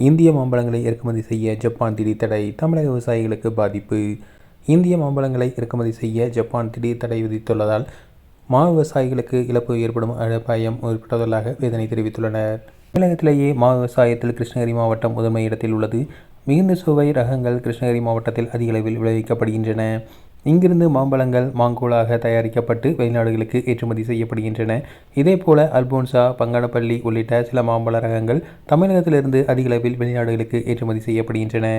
இந்திய மாம்பழங்களை இறக்குமதி செய்ய ஜப்பான் திடீர் தடை, தமிழக விவசாயிகளுக்கு பாதிப்பு. இந்திய மாம்பழங்களை இறக்குமதி செய்ய ஜப்பான் திடீர் தடை விதித்துள்ளதால் விவசாயிகளுக்கு இழப்பு ஏற்படும் அபாயம் ஏற்பட்டுள்ளதாக வேதனை தெரிவித்துள்ளனர். தமிழகத்திலேயே விவசாயத்தில் கிருஷ்ணகிரி மாவட்டம் முதன்மை இடத்தில் உள்ளது. மிகுந்த சுவை ரகங்கள் கிருஷ்ணகிரி மாவட்டத்தில் அதிக அளவில் விளைவிக்கப்படுகின்றன. இங்கிருந்து மாம்பழங்கள் மாங்கோலாக தயாரிக்கப்பட்டு வெளிநாடுகளுக்கு ஏற்றுமதி செய்யப்படுகின்றன. இதேபோல அல்போன்சா, பங்கனப்பள்ளி உள்ளிட்ட சில மாம்பழ ரகங்கள் தமிழகத்திலிருந்து அதிக அளவில் வெளிநாடுகளுக்கு ஏற்றுமதி செய்யப்படுகின்றன.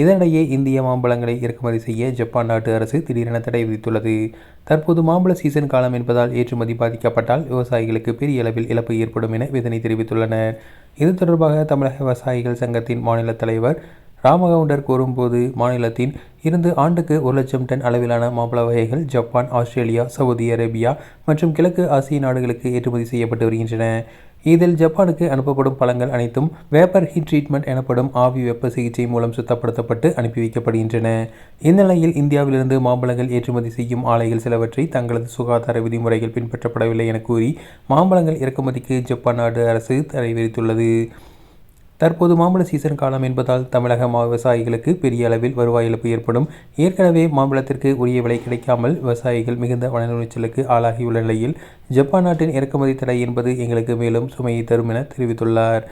இதனிடையே இந்திய மாம்பழங்களை இறக்குமதி செய்ய ஜப்பான் நாட்டு அரசு திடீரென தடை விதித்துள்ளது. தற்போது மாம்பழ சீசன் காலம் என்பதால் ஏற்றுமதி பாதிக்கப்பட்டால் விவசாயிகளுக்கு பெரிய அளவில் இழப்பு ஏற்படும் என வேதனை தெரிவித்துள்ளனர். இது தொடர்பாக தமிழக விவசாயிகள் சங்கத்தின் மாநில தலைவர் ராமகவுண்டர் கூறும்போது, மாநிலத்தின் இருந்து ஆண்டுக்கு 1,00,000 டன் அளவிலான மாம்பழ வகைகள் ஜப்பான், ஆஸ்திரேலியா, சவுதி அரேபியா மற்றும் கிழக்கு ஆசிய நாடுகளுக்கு ஏற்றுமதி செய்யப்பட்டு வருகின்றன. இதில் ஜப்பானுக்கு அனுப்பப்படும் பழங்கள் அனைத்தும் வேப்பர் ஹீட் ட்ரீட்மெண்ட் எனப்படும் ஆவி வெப்ப சிகிச்சை மூலம் சுத்தப்படுத்தப்பட்டு அனுப்பி வைக்கப்படுகின்றன. இந்நிலையில் இந்தியாவிலிருந்து மாம்பழங்கள் ஏற்றுமதி செய்யும் ஆலைகள் சிலவற்றை தங்களது சுகாதார விதிமுறைகள் பின்பற்றப்படவில்லை என கூறி மாம்பழங்கள் இறக்குமதிக்கு ஜப்பான் நாடு அரசு தடை விதித்துள்ளது. தற்போது மாம்பழ சீசன் காலம் என்பதால் தமிழக விவசாயிகளுக்கு பெரிய அளவில் வருவாய் இழப்பு ஏற்படும். ஏற்கனவே மாம்பழத்திற்கு உரிய விலை கிடைக்காமல் விவசாயிகள் மிகுந்த மனநுழைச்சலுக்கு ஆளாகியுள்ள நிலையில் ஜப்பான் நாட்டின் இறக்குமதி தடை என்பது எங்களுக்கு மேலும் சுமையை தரும் என தெரிவித்துள்ளார்.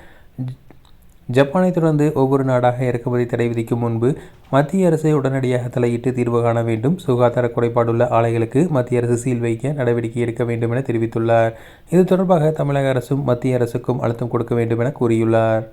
ஜப்பானை தொடர்ந்து ஒவ்வொரு நாடாக இறக்குமதி தடை விதிக்கும் முன்பு மத்திய அரசு உடனடியாக தலையிட்டு தீர்வு காண வேண்டும். சுகாதார குறைபாடுள்ள ஆலைகளுக்கு மத்திய அரசு சீல் வைக்க நடவடிக்கை எடுக்க வேண்டும் என தெரிவித்துள்ளார். இது தொடர்பாக தமிழக அரசும் மத்திய அரசுக்கும் அழுத்தம் கொடுக்க வேண்டும் என கூறியுள்ளார்.